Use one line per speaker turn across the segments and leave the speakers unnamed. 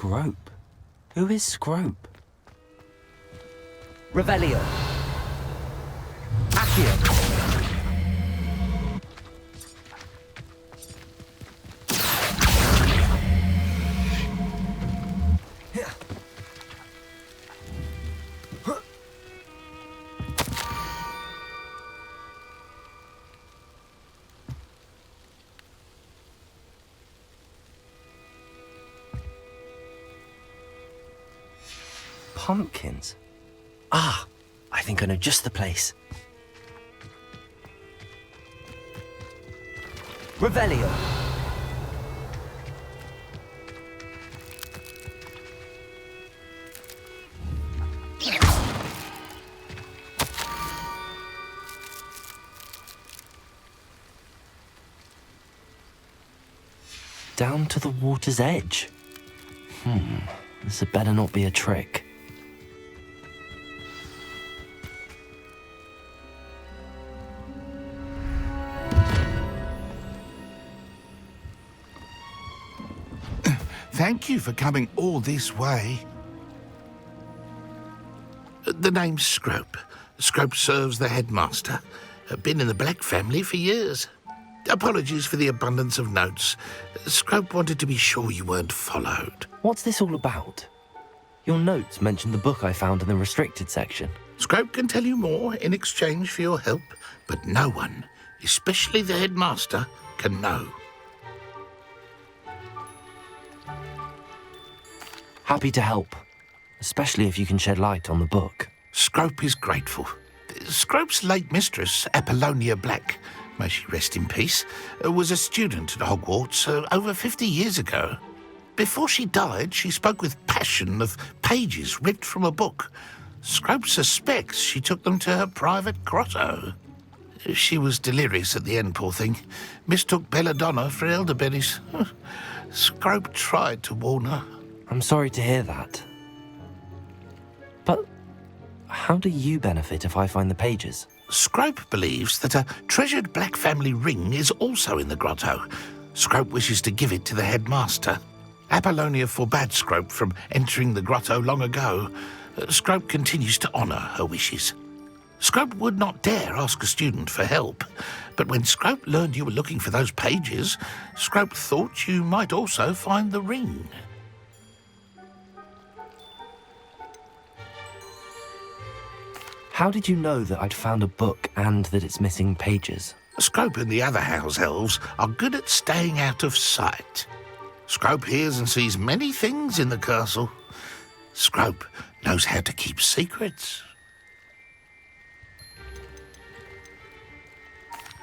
Scrope? Who is Scrope?
Revelio. Accio.
Pumpkins? Ah, I think I know just the place.
Revelio.
Down to the water's edge. This had better not be a trick.
Thank you for coming all this way. The name's Scrope. Scrope serves the headmaster. Been in the Black family for years. Apologies for the abundance of notes. Scrope wanted to be sure you weren't followed.
What's this all about? Your notes mentioned the book I found in the restricted section.
Scrope can tell you more in exchange for your help, but no one, especially the headmaster, can know.
Happy to help, especially if you can shed light on the book.
Scrope is grateful. Scrope's late mistress, Apollonia Black, may she rest in peace, was a student at Hogwarts over 50 years ago. Before she died, she spoke with passion of pages ripped from a book. Scrope suspects she took them to her private grotto. She was delirious at the end, poor thing. Mistook belladonna for elderberries. Scrope tried to warn her.
I'm sorry to hear that. But how do you benefit if I find the pages?
Scrope believes that a treasured Black family ring is also in the grotto. Scrope wishes to give it to the headmaster. Apollonia forbade Scrope from entering the grotto long ago. Scrope continues to honour her wishes. Scrope would not dare ask a student for help, but when Scrope learned you were looking for those pages, Scrope thought you might also find the ring.
How did you know that I'd found a book and that it's missing pages?
Scrope and the other house elves are good at staying out of sight. Scrope hears and sees many things in the castle. Scrope knows how to keep secrets.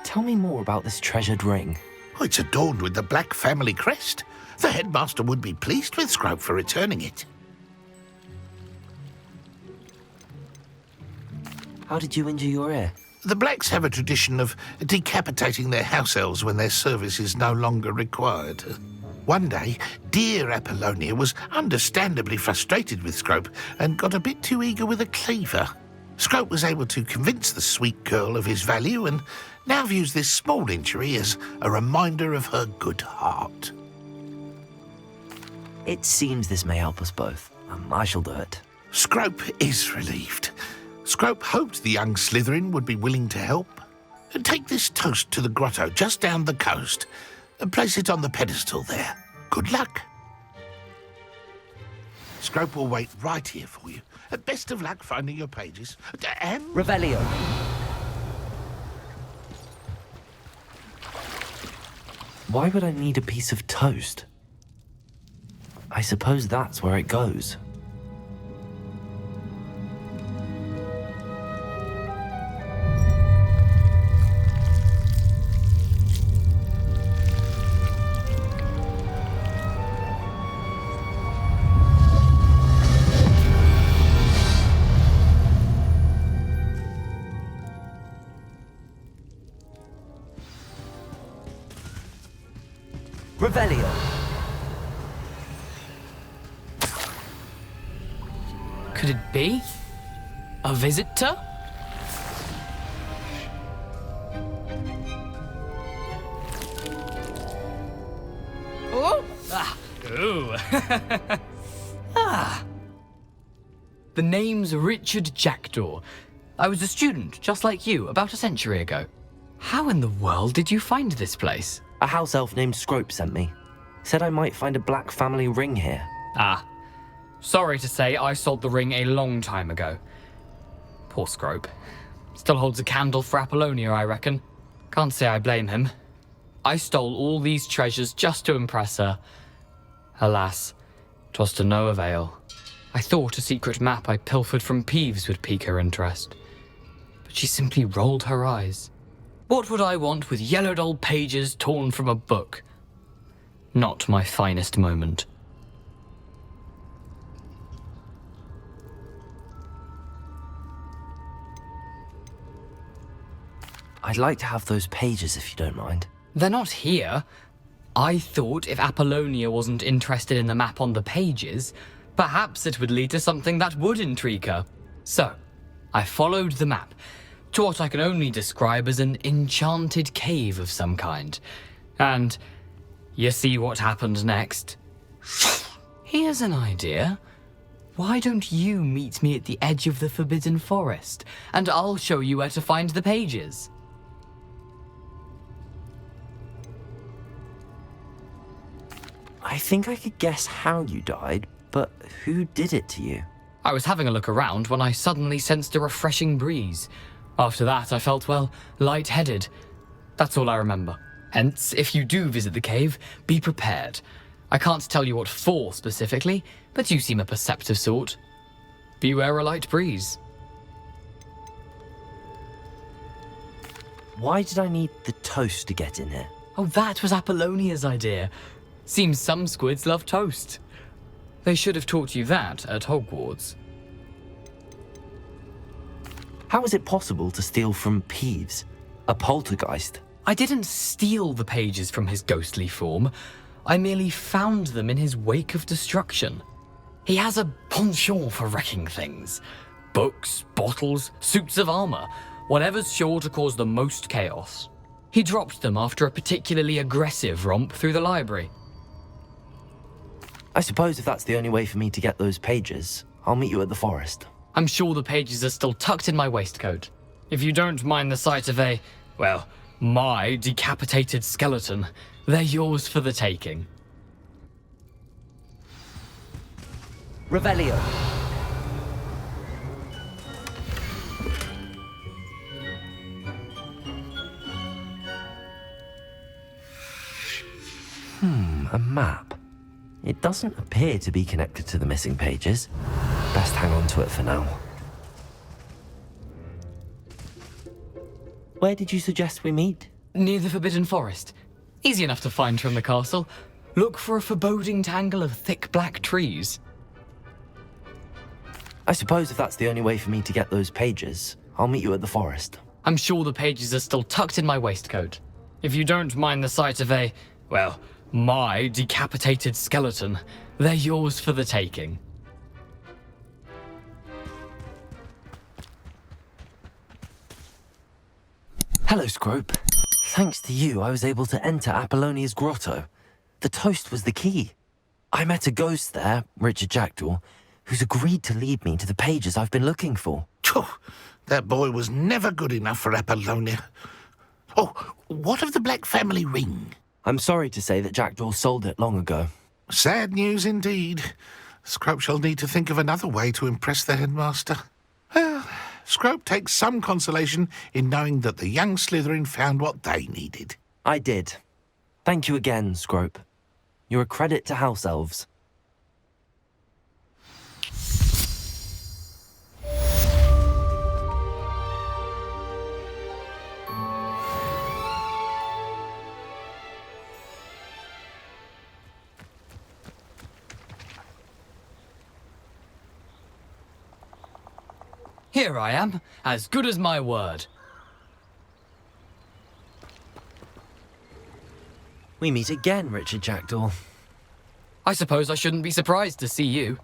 Tell me more about this treasured ring.
Oh, it's adorned with the Black family crest. The headmaster would be pleased with Scrope for returning it.
How did you injure your ear?
The Blacks have a tradition of decapitating their house elves when their service is no longer required. One day, dear Apollonia was understandably frustrated with Scrope and got a bit too eager with a cleaver. Scrope was able to convince the sweet girl of his value and now views this small injury as a reminder of her good heart.
It seems this may help us both. I shall do it.
Scrope is relieved. Scrope hoped the young Slytherin would be willing to help. Take this toast to the grotto just down the coast and place it on the pedestal there. Good luck. Scrope will wait right here for you. Best of luck finding your pages. And...
Revelio.
Why would I need a piece of toast? I suppose that's where it goes.
Revelio.
Could it be? A visitor? Oh! Ah. Ooh. The name's Richard Jackdaw. I was a student, just like you, about a century ago. How in the world did you find this place?
A house elf named Scrope sent me. Said I might find a black family ring here.
Ah. Sorry to say, I sold the ring a long time ago. Poor Scrope. Still holds a candle for Apollonia, I reckon. Can't say I blame him. I stole all these treasures just to impress her. Alas, 'twas to no avail. I thought a secret map I pilfered from Peeves would pique her interest. But she simply rolled her eyes. What would I want with yellowed old pages torn from a book? Not my finest moment.
I'd like to have those pages if you don't mind.
They're not here. I thought if Apollonia wasn't interested in the map on the pages, perhaps it would lead to something that would intrigue her. So, I followed the map to what I can only describe as an enchanted cave of some kind. And you see what happened next? Here's an idea. Why don't you meet me at the edge of the Forbidden Forest, and I'll show you where to find the pages?
I think I could guess how you died, but who did it to you?
I was having a look around when I suddenly sensed a refreshing breeze. After that, I felt, well, lightheaded. That's all I remember. Hence, if you do visit the cave, be prepared. I can't tell you what for specifically, but you seem a perceptive sort. Beware a light breeze.
Why did I need the toast to get in here?
Oh, that was Apollonia's idea. Seems some squids love toast. They should have taught you that at Hogwarts.
How is it possible to steal from Peeves, a poltergeist?
I didn't steal the pages from his ghostly form. I merely found them in his wake of destruction. He has a penchant for wrecking things. Books, bottles, suits of armor, whatever's sure to cause the most chaos. He dropped them after a particularly aggressive romp through the library.
I suppose if that's the only way for me to get those pages, I'll meet you at the forest.
I'm sure the pages are still tucked in my waistcoat. If you don't mind the sight of a, well, my decapitated skeleton, they're yours for the taking.
Revelio. A map. It doesn't appear to be connected to the missing pages. Best hang on to it for now. Where did you suggest we meet?
Near the Forbidden Forest. Easy enough to find from the castle. Look for a foreboding tangle of thick black trees.
I suppose if that's the only way for me to get those pages, I'll meet you at the forest.
I'm sure the pages are still tucked in my waistcoat. If you don't mind the sight of a, well, my decapitated skeleton, they're yours for the taking.
Hello, Scrope. Thanks to you, I was able to enter Apollonia's grotto. The toast was the key. I met a ghost there, Richard Jackdaw, who's agreed to lead me to the pages I've been looking for.
Phew, that boy was never good enough for Apollonia. Oh, what of the Black family ring?
I'm sorry to say that Jackdaw sold it long ago.
Sad news indeed. Scrope shall need to think of another way to impress the headmaster. Well, Scrope takes some consolation in knowing that the young Slytherin found what they needed.
I did. Thank you again, Scrope. You're a credit to house elves.
Here I am, as good as my word.
We meet again, Richard Jackdaw.
I suppose I shouldn't be surprised to see you.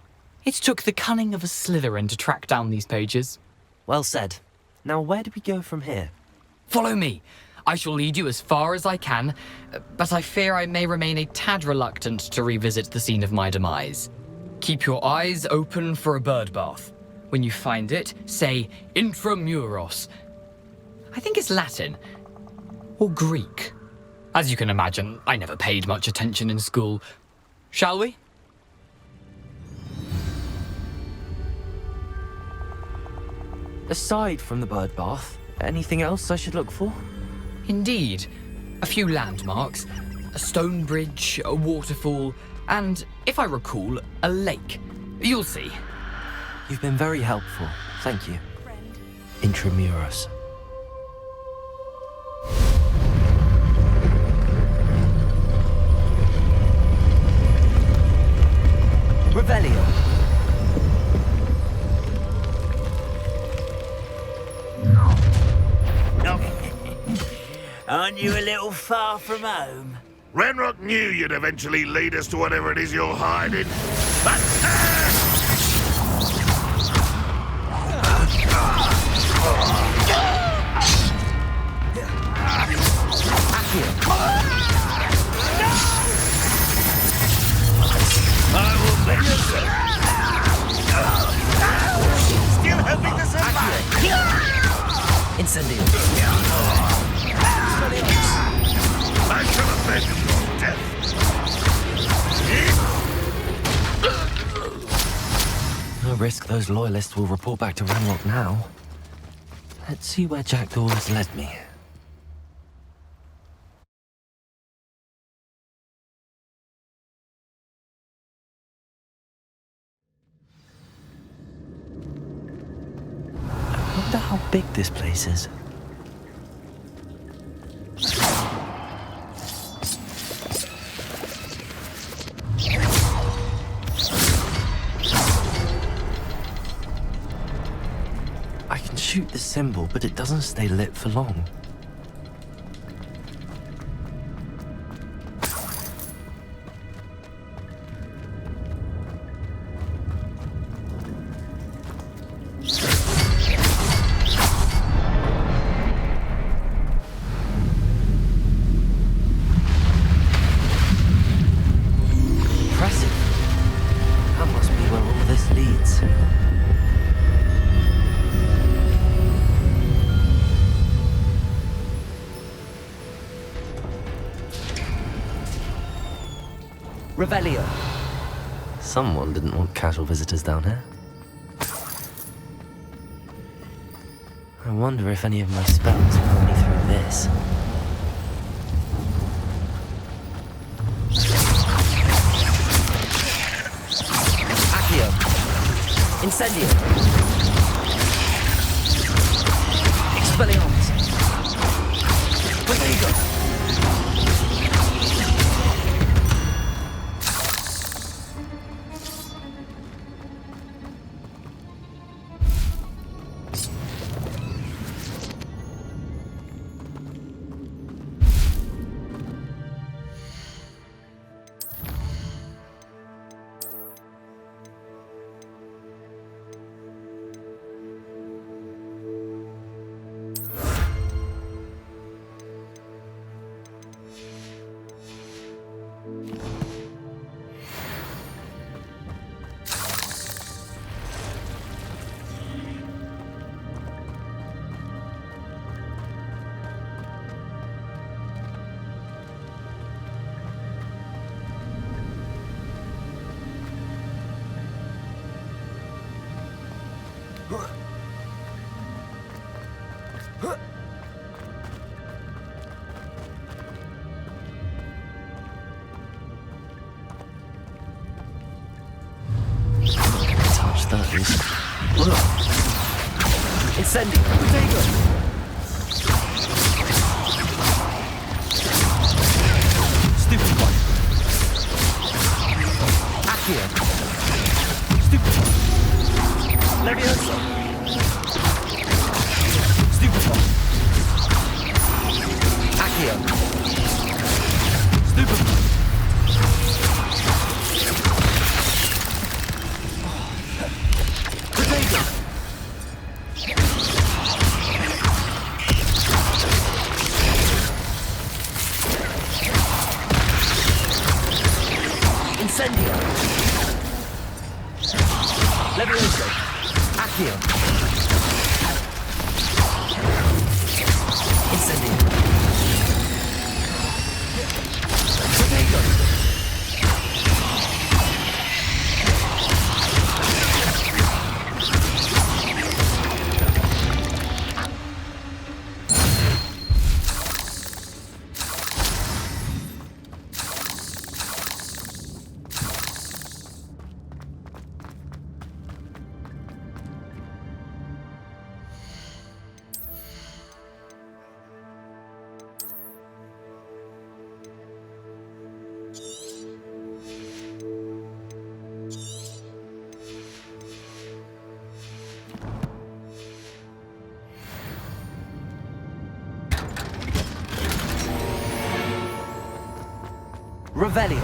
It took the cunning of a Slytherin to track down these pages.
Well said. Now where do we go from here?
Follow me. I shall lead you as far as I can, but I fear I may remain a tad reluctant to revisit the scene of my demise. Keep your eyes open for a bird bath. When you find it, say intramuros. I think it's Latin. Or Greek. As you can imagine, I never paid much attention in school. Shall we?
Aside from the bird bath, anything else I should look for?
Indeed. A few landmarks. A stone bridge, a waterfall, and, if I recall, a lake. You'll see.
You've been very helpful. Thank you. Intramuros. Revelio.
Aren't you a little far from home?
Ranrock knew you'd eventually lead us to whatever it is you're hiding. I will make you still helping to survive.
Incendio.
I shall avenge your death.
No risk those loyalists will report back to Ranrock now. Let's see where Jackdaw has led me. I wonder how big this place is. I can shoot the symbol, but it doesn't stay lit for long. Impressive. That must be where all this leads. Revelio. Someone didn't want casual visitors down here. I wonder if any of my spells will help me through this. Accio. Incendio. Expelliarmus. Protego. Touch those. Incendio. Protego. Stupid one. Accio. Stupid one. Levioso. Stupid one. Accio. Stupid one. Protego. Incendio. Levioso. Accio. Revelio.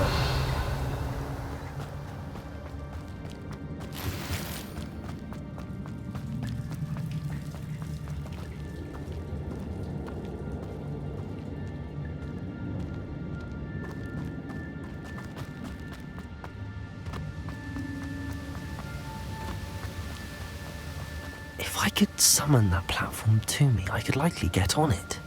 If I could summon that platform to me, I could likely get on it.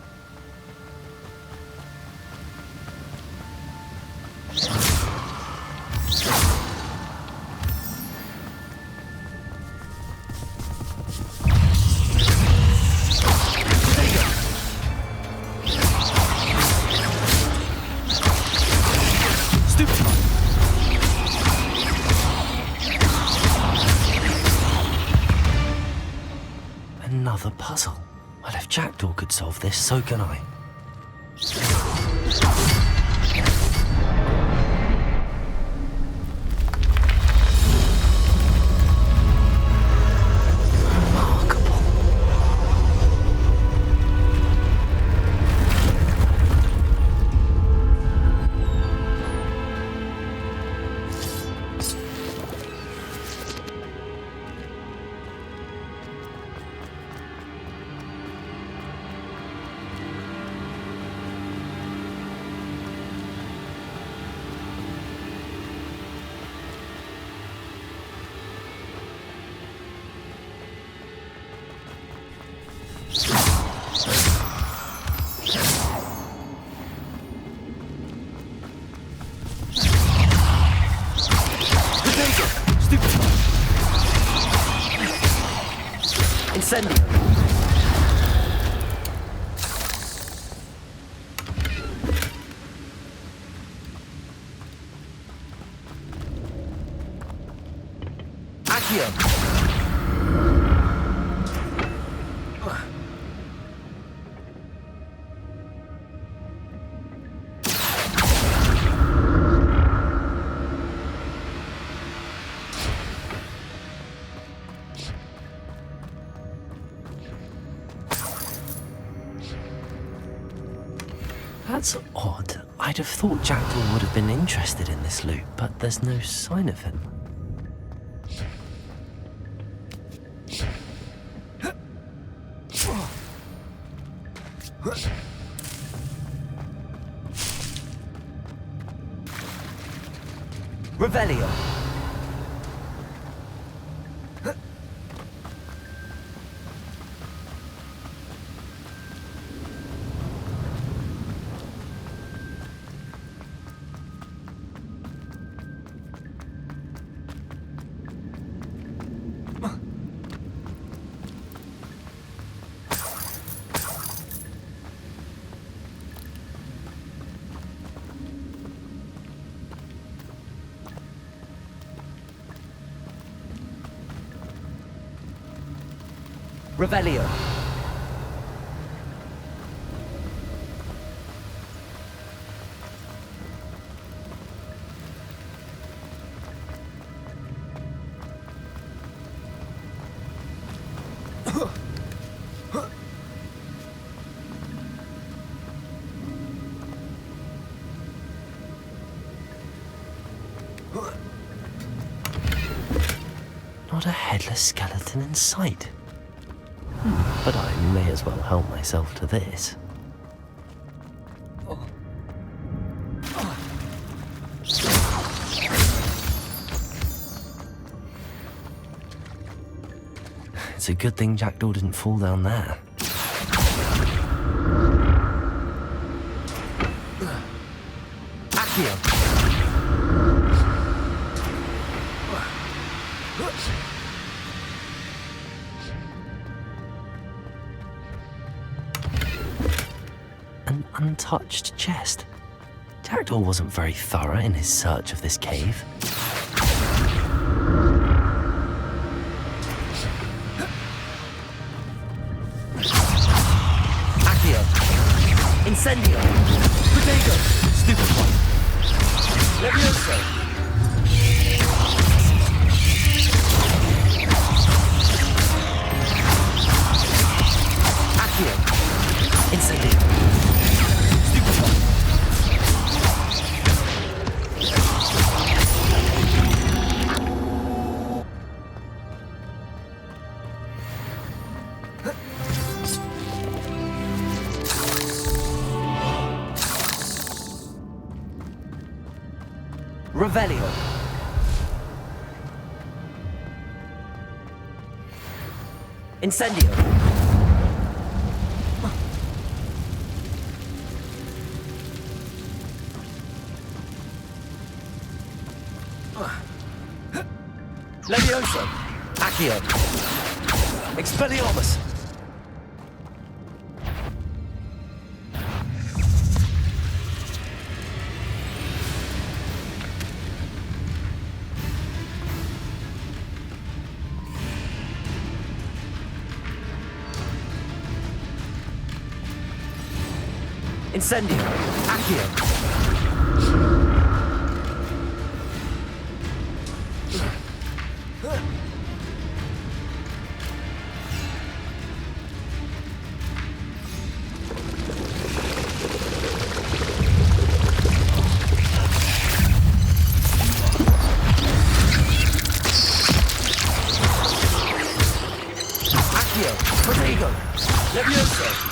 Another puzzle. Well, if Jackdaw could solve this, so can I. Remarkable. Incendio. Accio. That's odd. I'd have thought Jackdaw would have been interested in this loot, but there's no sign of him. Revelio. Revelio. Not a headless skeleton in sight. But I may as well help myself to this. It's a good thing Jackdaw didn't fall down there. Accio. An untouched chest. Jackdaw wasn't very thorough in his search of this cave. Accio. Incendio. Potato. Stupid one. Levioso. Accio. Incendio. Stupid one. Revelio. Incendio. Levioso. Accio. Expelliarmus. Incendio. Accio. Accio. Protego. Levioso.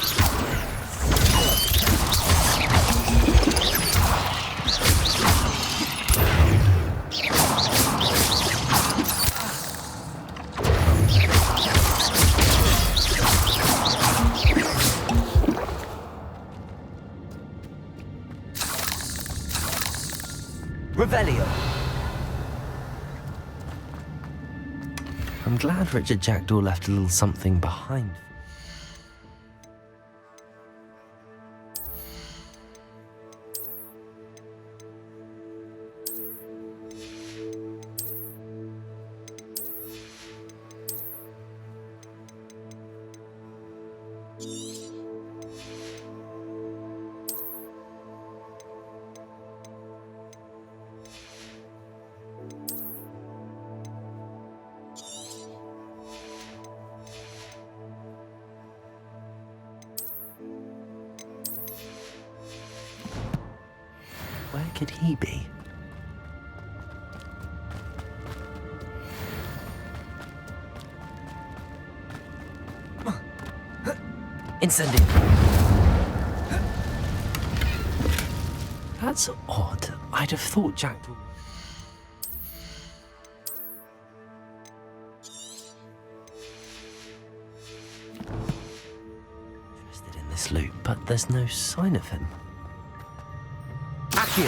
Revelio. I'm glad Richard Jackdaw left a little something behind. Where could he be? Incendio. That's odd. I'd have thought Jackdaw. Interested in this loot, but there's no sign of him. Accio.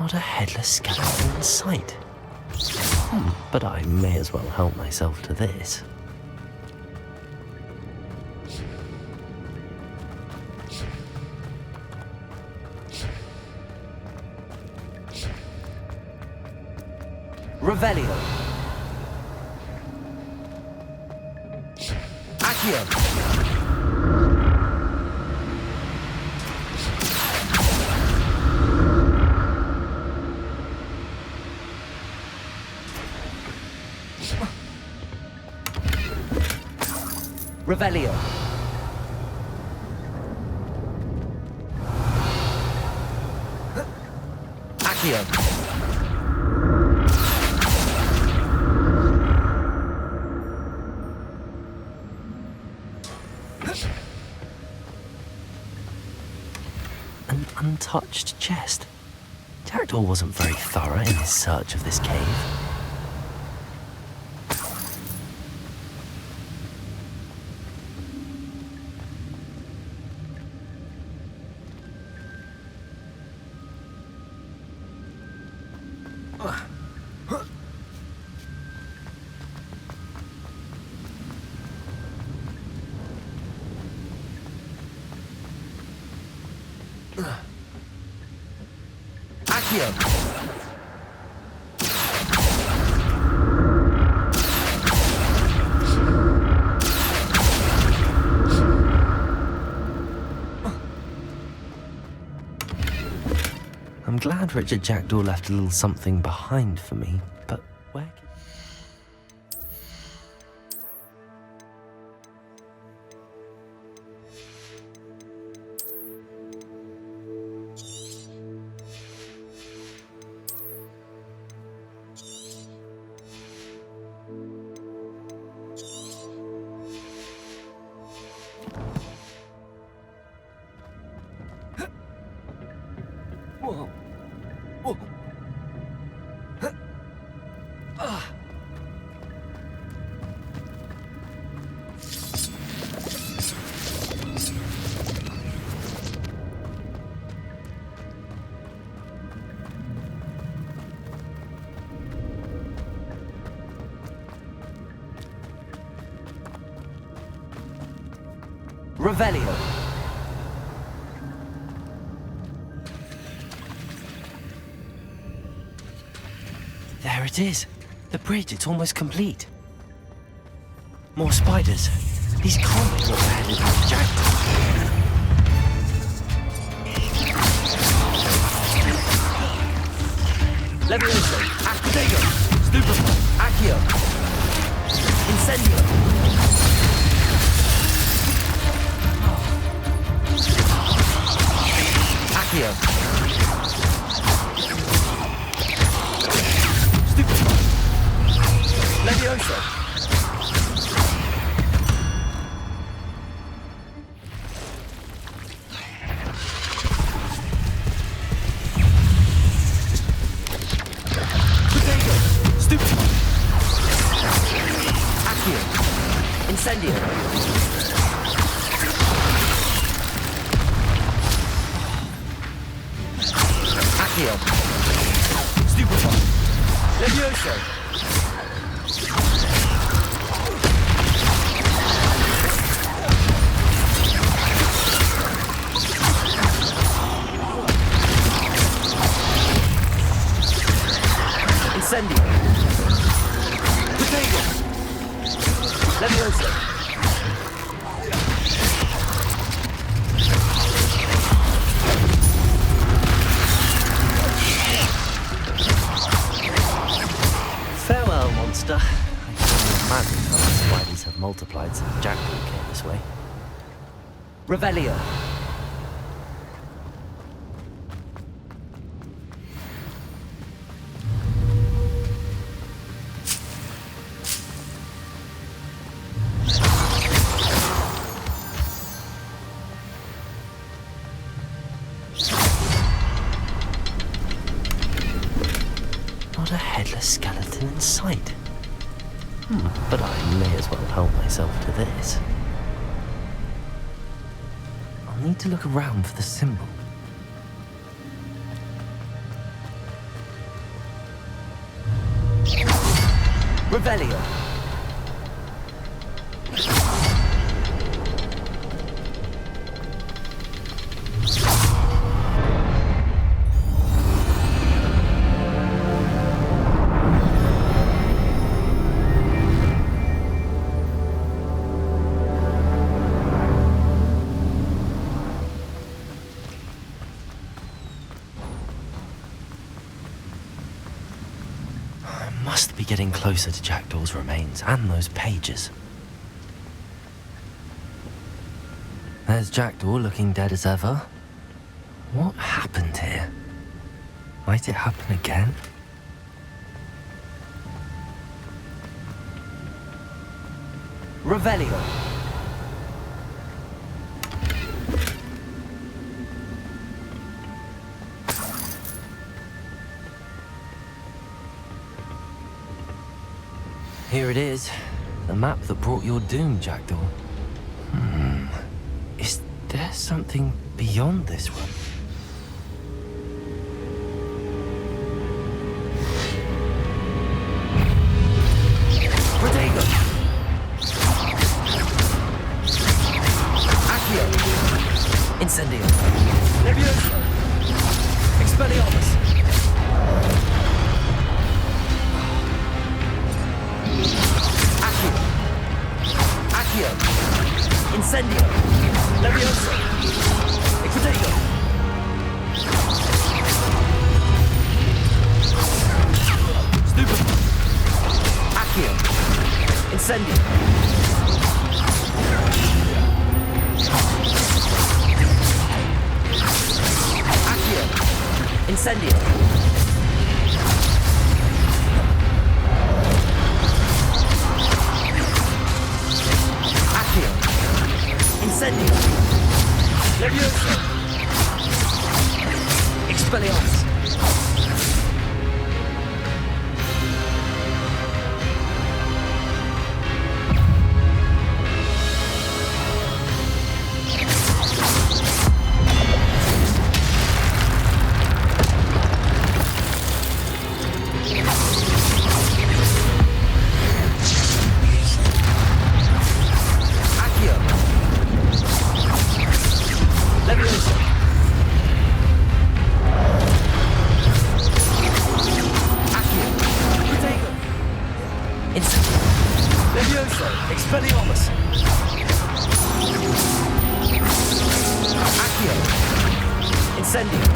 Not a headless skeleton in sight. But I may as well help myself to this. Revelio. Accio. Revelio. Accio. An untouched chest. Jackdaw wasn't very thorough in his search of this cave. Accio. I'm glad Richard Jackdaw left a little something behind for me, but where Revelio. There it is. The bridge, it's almost complete. More spiders. These can't be what they're headed for, Jack. Levioso, Accio, Stupefy, Accio, Incendio. Accio. Stupefy. Levioso. Potato. Stupefy. Accio. Incendio. Accio. Stupefy. Levioso. Incendio. Potato. Levioso. Farewell, monster. I can imagine how the spiders have multiplied since Jack came this way. Revelio. Not a headless skeleton in sight. But I may as well help myself to this. I'll need to look around for the symbol. Revelio. Must be getting closer to Jackdaw's remains and those pages. There's Jackdaw looking dead as ever. What happened here? Might it happen again? Revelio. Here it is, the map that brought your doom, Jackdaw. Is there something beyond this one? Protego! Accio! Incendio! Levioso! Expelliarmus! Accio! Incendio! Levioso! Protego! Stupefy! Accio! Incendio! Accio! Incendio! Accio! Incendio! Levioso! Expelliarmus! Levioso! Expelliarmus! Accio! Incendio!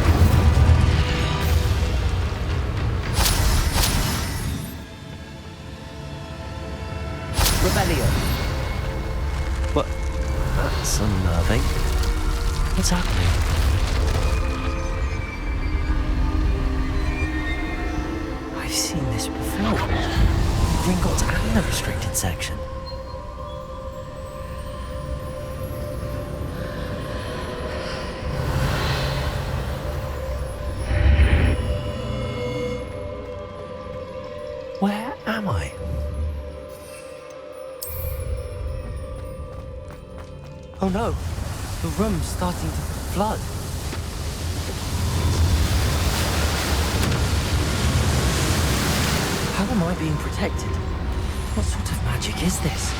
Rebellion! What? That's unnerving. What's happening? I've seen this before. Gringotts and the restricted section. Where am I? Oh no, the room's starting to flood. How am I being protected? What sort of magic is this?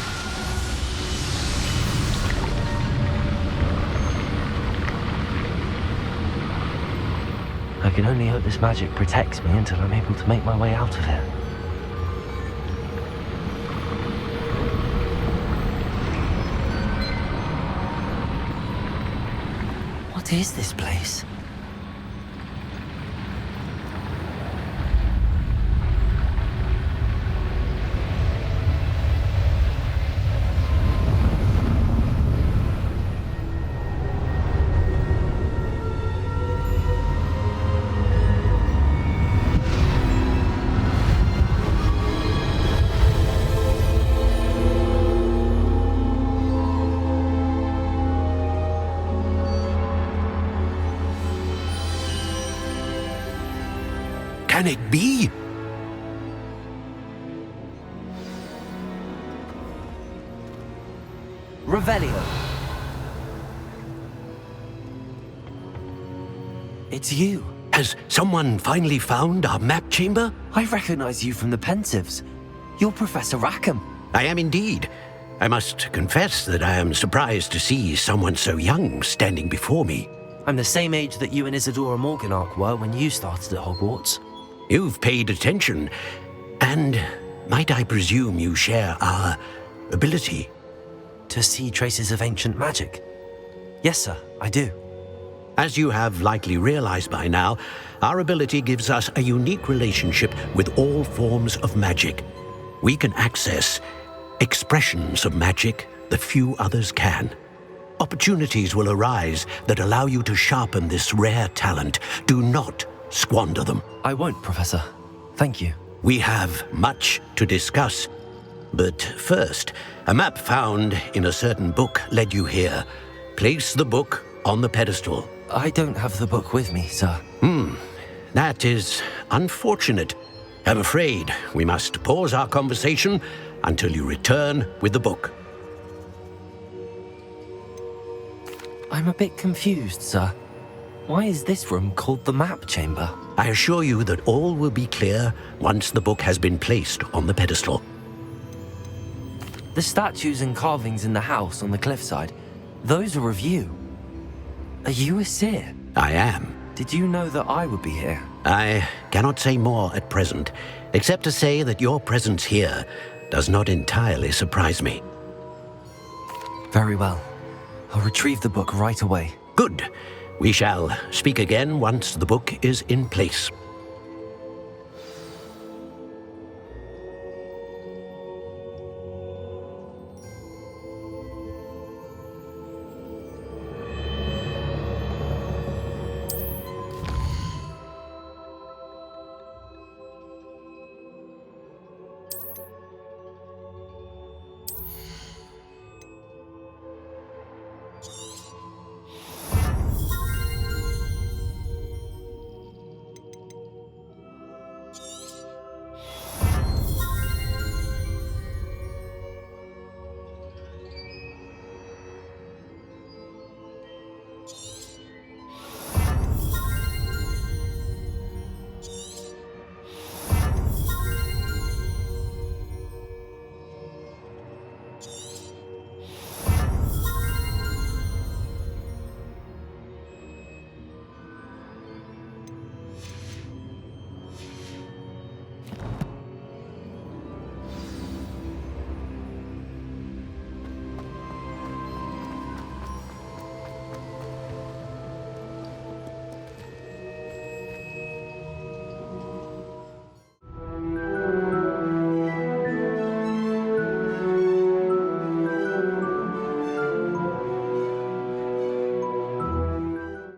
I can only hope this magic protects me until I'm able to make my way out of here. What is this place?
Can it be?
Revelio. It's you.
Has someone finally found our map chamber?
I recognize you from the Pensives. You're Professor Rackham.
I am indeed. I must confess that I am surprised to see someone so young standing before me.
I'm the same age that you and Isadora Morganach were when you started at Hogwarts.
You've paid attention, and might I presume you share our ability?
To see traces of ancient magic? Yes, sir, I do.
As you have likely realized by now, our ability gives us a unique relationship with all forms of magic. We can access expressions of magic that few others can. Opportunities will arise that allow you to sharpen this rare talent. Do not squander them.
I won't, Professor. Thank you.
We have much to discuss. But first, a map found in a certain book led you here. Place the book on the pedestal.
I don't have the book with me, sir.
That is unfortunate. I'm afraid we must pause our conversation until you return with the book.
I'm a bit confused, sir. Why is this room called the map chamber?
I assure you that all will be clear once the book has been placed on the pedestal.
The statues and carvings in the house on the cliffside, those are of you. Are you a seer?
I am.
Did you know that I would be here?
I cannot say more at present, except to say that your presence here does not entirely surprise me.
Very well. I'll retrieve the book right away.
Good. We shall speak again once the book is in place.